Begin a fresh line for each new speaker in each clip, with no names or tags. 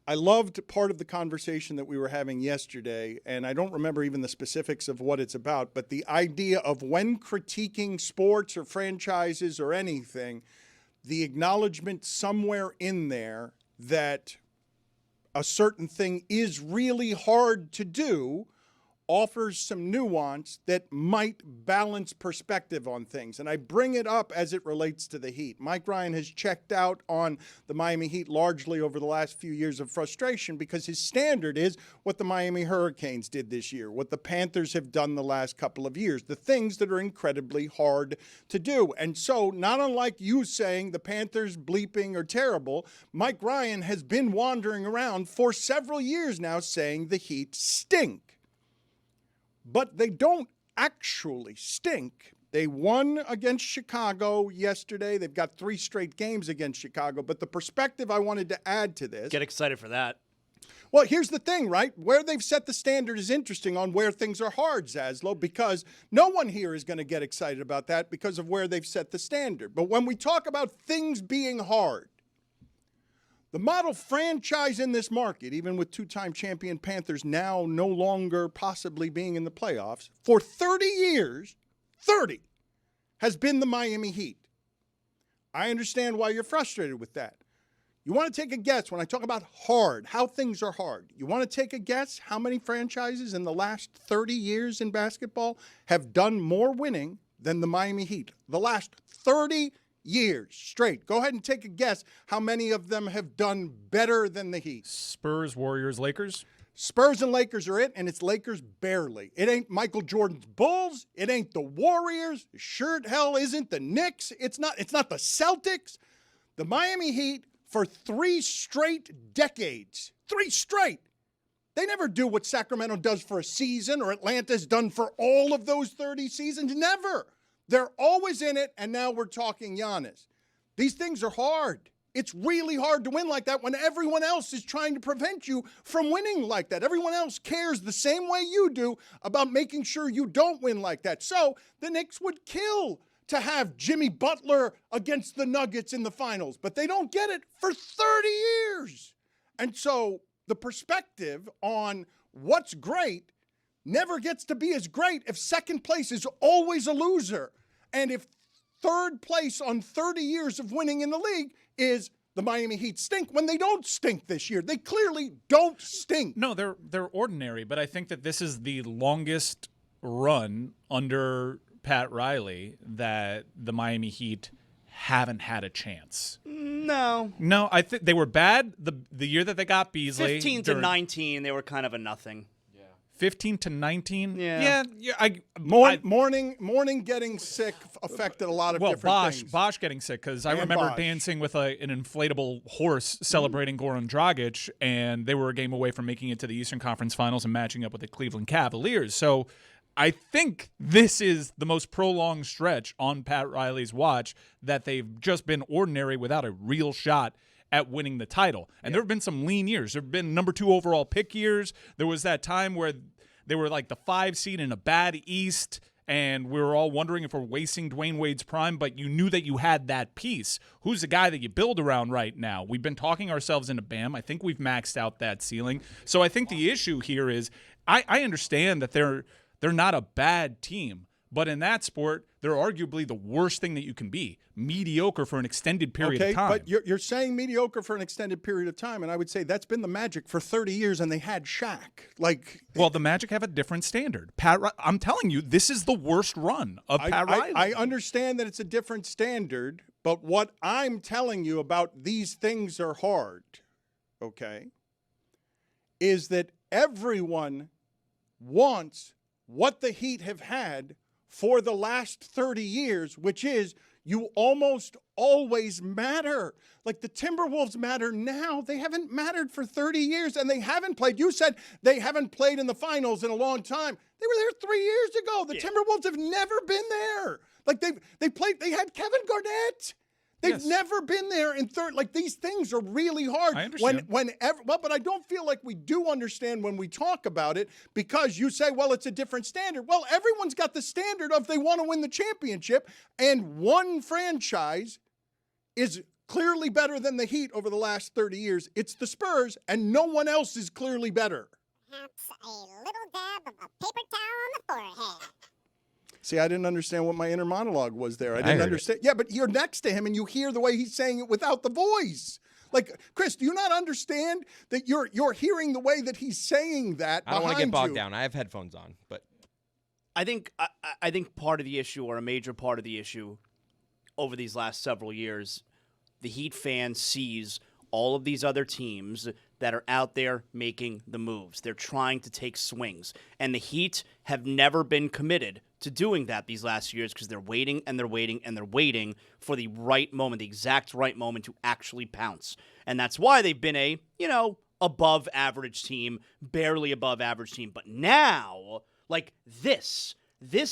I loved part of the conversation that we were having yesterday, and I don't remember even the specifics of what it's about, but the idea of when critiquing sports or franchises or anything, the acknowledgement somewhere in there that a certain thing is really hard to do offers some nuance that might balance perspective on things. And I bring it up as it relates to the Heat. Mike Ryan has checked out on the Miami Heat largely over the last few years of frustration because his standard is what the Miami Hurricanes did this year, what the Panthers have done the last couple of years, the things that are incredibly hard to do. And so, not unlike you saying the Panthers bleeping are terrible, Mike Ryan has been wandering around for several years now saying the Heat stink. But they don't actually stink. They won against Chicago yesterday. They've got 3 straight games against Chicago. But the perspective I wanted to add to this.
Get excited for that.
Well, here's the thing, right? Where they've set the standard is interesting on where things are hard, Zaslow, because no one here is going to get excited about that because of where they've set the standard. But when we talk about things being hard, the model franchise in this market, even with 2-time champion Panthers now no longer possibly being in the playoffs, for 30 years, 30, has been the Miami Heat. I understand why you're frustrated with that. You want to take a guess when I talk about hard, how things are hard. You want to take a guess how many franchises in the last 30 years in basketball have done more winning than the Miami Heat? The last 30 years straight. Go ahead and take a guess how many of them have done better than the Heat.
Spurs, Warriors, Lakers.
Spurs and Lakers are it, and it's Lakers barely. It ain't Michael Jordan's Bulls. It ain't the Warriors. Sure hell isn't the Knicks. It's not the Celtics. The Miami Heat for 3 straight decades. 3 straight. They never do what Sacramento does for a season or Atlanta's done for all of those 30 seasons. Never. They're always in it, and now we're talking Giannis. These things are hard. It's really hard to win like that when everyone else is trying to prevent you from winning like that. Everyone else cares the same way you do about making sure you don't win like that. So the Knicks would kill to have Jimmy Butler against the Nuggets in the finals, but they don't get it for 30 years. And so the perspective on what's great never gets to be as great if second place is always a loser. And if third place on 30 years of winning in the league is the Miami Heat stink when they don't stink this year. They clearly don't stink.
No, they're ordinary, but I think that this is the longest run under Pat Riley that the Miami Heat haven't had a chance.
No,
I think they were bad the year that they got Beasley.
15 to 19, they were kind of a nothing.
15 to 19?
Yeah.
Morning getting sick affected a lot of different things.
Bosh getting sick, because I remember dancing with an inflatable horse celebrating Goran Dragic, and they were a game away from making it to the Eastern Conference Finals and matching up with the Cleveland Cavaliers. So I think this is the most prolonged stretch on Pat Riley's watch that they've just been ordinary without a real shot at winning the title. And there have been some lean years. There have been number 2 overall pick years. There was that time where they were like the 5 seed in a bad East, and we were all wondering if we're wasting Dwayne Wade's prime, but you knew that you had that piece. Who's the guy that you build around right now? We've been talking ourselves into Bam. I think we've maxed out that ceiling. So I think the issue here is I understand that they're not a bad team, but in that sport, they're arguably the worst thing that you can be. Mediocre for an extended period of time.
But you're saying mediocre for an extended period of time, and I would say that's been the Magic for 30 years, and they had Shaq.
Well, the Magic have a different standard. I'm telling you, this is the worst run of Pat Riley.
I understand that it's a different standard, but what I'm telling you about these things are hard, okay, is that everyone wants what the Heat have had for the last 30 years, which is you almost always matter. Like the Timberwolves matter now. They haven't mattered for 30 years, and they haven't played. You said they haven't played in the finals in a long time. They were there 3 years ago. The Timberwolves have never been there. Like they played, they had Kevin Garnett. They've never been there in third. Like, these things are really hard.
I understand.
But I don't feel like we do understand when we talk about it, because you say, well, it's a different standard. Well, everyone's got the standard of they want to win the championship, and one franchise is clearly better than the Heat over the last 30 years, it's the Spurs, and no one else is clearly better.
Perhaps a little dab of a paper towel on the forehead.
See, I didn't understand what my inner monologue was there. I
heard
didn't
it.
understand. Yeah, but you're next to him and you hear the way he's saying it without the voice. Like, Chris, do you not understand that you're hearing the way that he's saying that
I don't want to get
behind
bogged
you?
down. I have headphones on, but
I think part of the issue, or a major part of the issue, over these last several years, the Heat fan sees all of these other teams that are out there making the moves. They're trying to take swings. And the Heat have never been committed to doing that these last few years because they're waiting and they're waiting and they're waiting for the right moment, the exact right moment to actually pounce. And that's why they've been a, above average team, barely above average team. But now, like this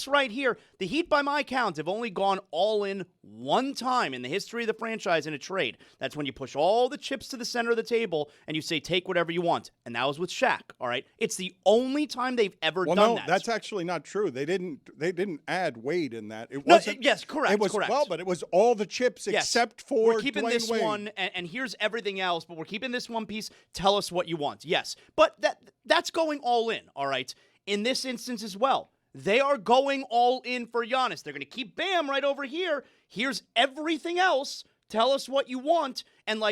right here, the Heat, by my count, have only gone all in one time in the history of the franchise in a trade. That's when you push all the chips to the center of the table and you say, take whatever you want. And that was with Shaq, all right? It's the only time they've ever done that.
No, that's actually not true. They didn't add Wade in that. It
No,
wasn't.
yes, correct,
It was,
correct.
Well, but it was all the chips
Yes.
except for
we're keeping
Dwayne
this
Wade.
one, and here's everything else, but we're keeping this one piece. Tell us what you want. Yes, but that's going all in, all right? In this instance as well. They are going all in for Giannis. They're going to keep Bam right over here. Here's everything else. Tell us what you want. And,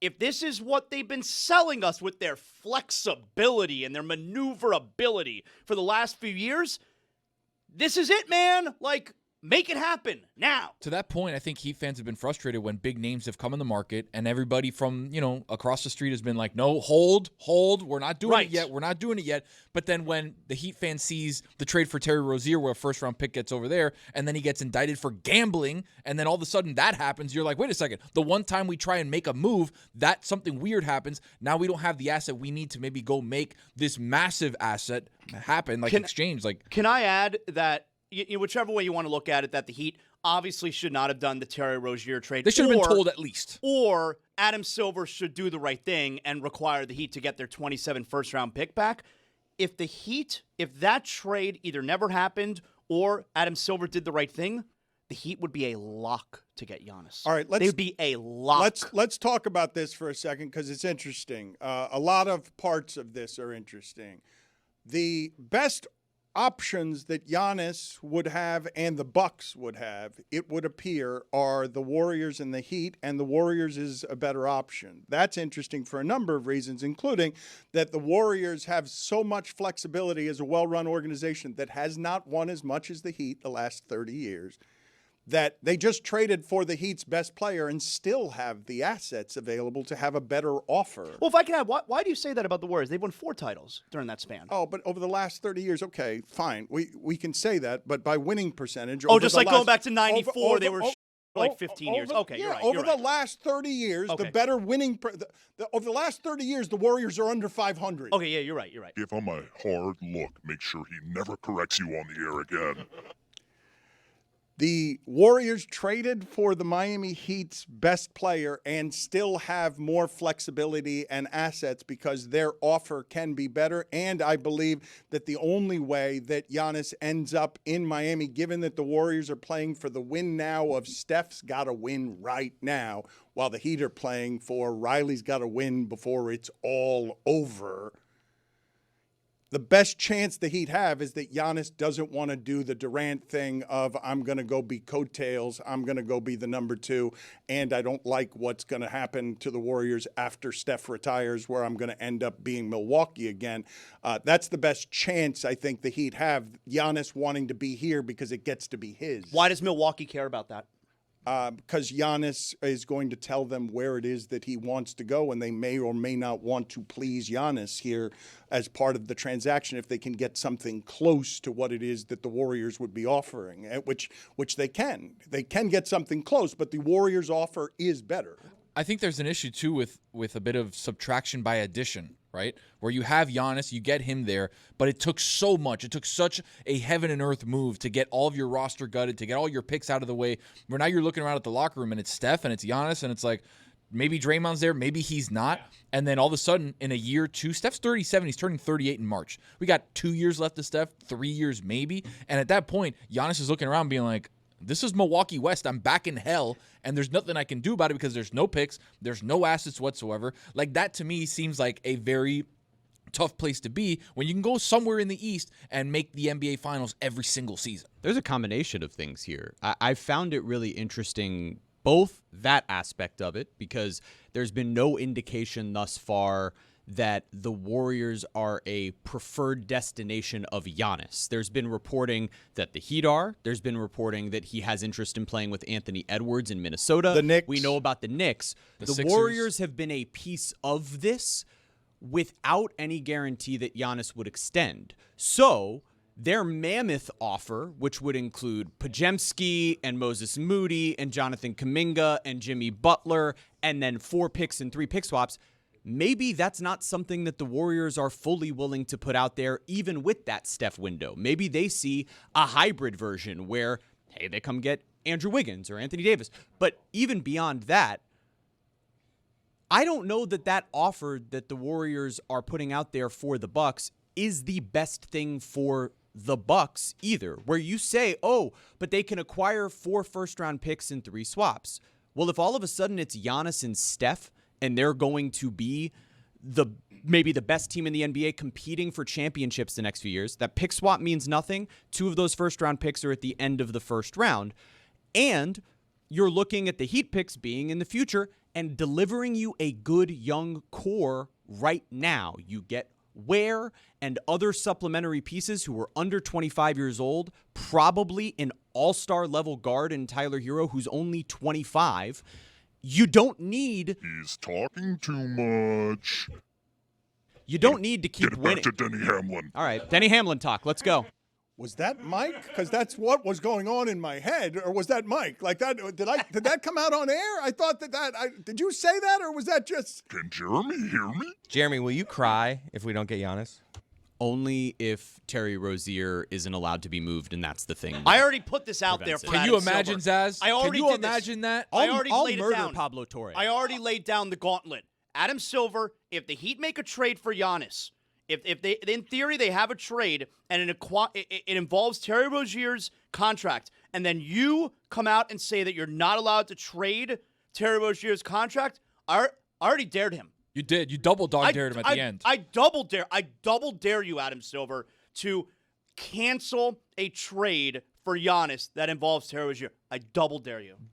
if this is what they've been selling us with their flexibility and their maneuverability for the last few years, this is it, man. Make it happen now.
To that point, I think Heat fans have been frustrated when big names have come in the market and everybody from, across the street has been like, no, hold, we're not doing
Right.
it yet, we're not doing it yet. But then when the Heat fan sees the trade for Terry Rozier where a first-round pick gets over there and then he gets indicted for gambling and then all of a sudden that happens, you're like, wait a second, the one time we try and make a move, that something weird happens. Now we don't have the asset we need to maybe go make this massive asset happen, exchange.
Can I add that whichever way you want to look at it, that the Heat obviously should not have done the Terry Rozier trade.
They should have been told at least.
Or Adam Silver should do the right thing and require the Heat to get their 27 first-round pick back. If that trade either never happened or Adam Silver did the right thing, the Heat would be a lock to get Giannis.
All right,
they would be a lock.
Let's talk about this for a second because it's interesting. A lot of parts of this are interesting. The best options that Giannis would have and the Bucks would have, it would appear, are the Warriors and the Heat, and the Warriors is a better option. That's interesting for a number of reasons, including that the Warriors have so much flexibility as a well-run organization that has not won as much as the Heat the last 30 years, that they just traded for the Heat's best player and still have the assets available to have a better offer.
Well, if I can add, why do you say that about the Warriors? They've won 4 titles during that span.
Oh, but over the last 30 years, okay, fine. We can say that, but by winning percentage.
Oh,
over
just
the
like
last,
going back to 94, they were
over-
15 years.
over-
Okay,
yeah,
you're right.
Over
you're
the
right.
last 30 years,
Okay.
the better winning. Over the last 30 years, the Warriors are under 500.
Okay, yeah, you're right. You're right.
Give him a hard look. Make sure he never corrects you on the air again.
The Warriors traded for the Miami Heat's best player and still have more flexibility and assets because their offer can be better. And I believe that the only way that Giannis ends up in Miami, given that the Warriors are playing for the win now of Steph's got to win right now, while the Heat are playing for Riley's got to win before it's all over. The best chance the Heat have is that Giannis doesn't want to do the Durant thing of I'm going to go be coattails, I'm going to go be the number 2, and I don't like what's going to happen to the Warriors after Steph retires where I'm going to end up being Milwaukee again. That's the best chance I think the Heat have, Giannis wanting to be here because it gets to be his.
Why does Milwaukee care about that?
Because Giannis is going to tell them where it is that he wants to go, and they may or may not want to please Giannis here as part of the transaction if they can get something close to what it is that the Warriors would be offering, which they can. They can get something close, but the Warriors' offer is better.
I think there's an issue, too, with a bit of subtraction by addition, right? Where you have Giannis, you get him there, but it took so much. It took such a heaven and earth move to get all of your roster gutted, to get all your picks out of the way, where now you're looking around at the locker room and it's Steph and it's Giannis and it's like, maybe Draymond's there, maybe he's not. And then all of a sudden, in a year or two, Steph's 37, he's turning 38 in March. We got 2 years left of Steph, 3 years maybe. And at that point, Giannis is looking around being like, this is Milwaukee West. I'm back in hell, and there's nothing I can do about it because there's no picks, there's no assets whatsoever. Like, that to me seems like a very tough place to be when you can go somewhere in the East and make the NBA Finals every single season.
There's a combination of things here. I found it really interesting, both that aspect of it, because there's been no indication thus far that the Warriors are a preferred destination of Giannis. There's been reporting that the Heat are. There's been reporting that he has interest in playing with Anthony Edwards in Minnesota.
The Knicks.
We know about the Knicks. The
Sixers.
Warriors have been a piece of this without any guarantee that Giannis would extend. So their mammoth offer, which would include Podziemski and Moses Moody and Jonathan Kuminga and Jimmy Butler, and then 4 picks and 3 pick swaps, maybe that's not something that the Warriors are fully willing to put out there, even with that Steph window. Maybe they see a hybrid version where, hey, they come get Andrew Wiggins or Anthony Davis. But even beyond that, I don't know that that offer that the Warriors are putting out there for the Bucks is the best thing for the Bucks either, where you say, oh, but they can acquire 4 first-round picks and 3 swaps. Well, if all of a sudden it's Giannis and Steph, and they're going to be maybe the best team in the NBA competing for championships the next few years, that pick swap means nothing. 2 of those first-round picks are at the end of the first round. And you're looking at the Heat picks being in the future and delivering you a good young core right now. You get Ware and other supplementary pieces who are under 25 years old, probably an all-star level guard in Tyler Hero, who's only 25. You don't need...
He's talking too much.
You don't need to keep
Get it
winning.
back to Denny Hamlin.
All right, Denny Hamlin talk. Let's go.
Was that Mike? Because that's what was going on in my head. Or was that Mike? Like that? Did that come out on air? I thought did you say that, or was that just?
Can Jeremy hear me?
Jeremy, will you cry if we don't get Giannis?
Only if Terry Rozier isn't allowed to be moved, and that's the thing.
I already put this out there
Prevents it.
for
Can
Adam
you imagine,
Silver.
Zaz?
I already
Can you
did this.
imagine that?
I already
I'll
laid it
murder
down.
Pablo Torre.
I already laid down the gauntlet. Adam Silver, if the Heat make a trade for Giannis, if they, in theory, they have a trade and it involves Terry Rozier's contract, and then you come out and say that you're not allowed to trade Terry Rozier's contract, I already dared him.
You did. You double dog dared him at the end.
I double dare you, Adam Silver, to cancel a trade for Giannis that involves Terry Rozier. I double dare you.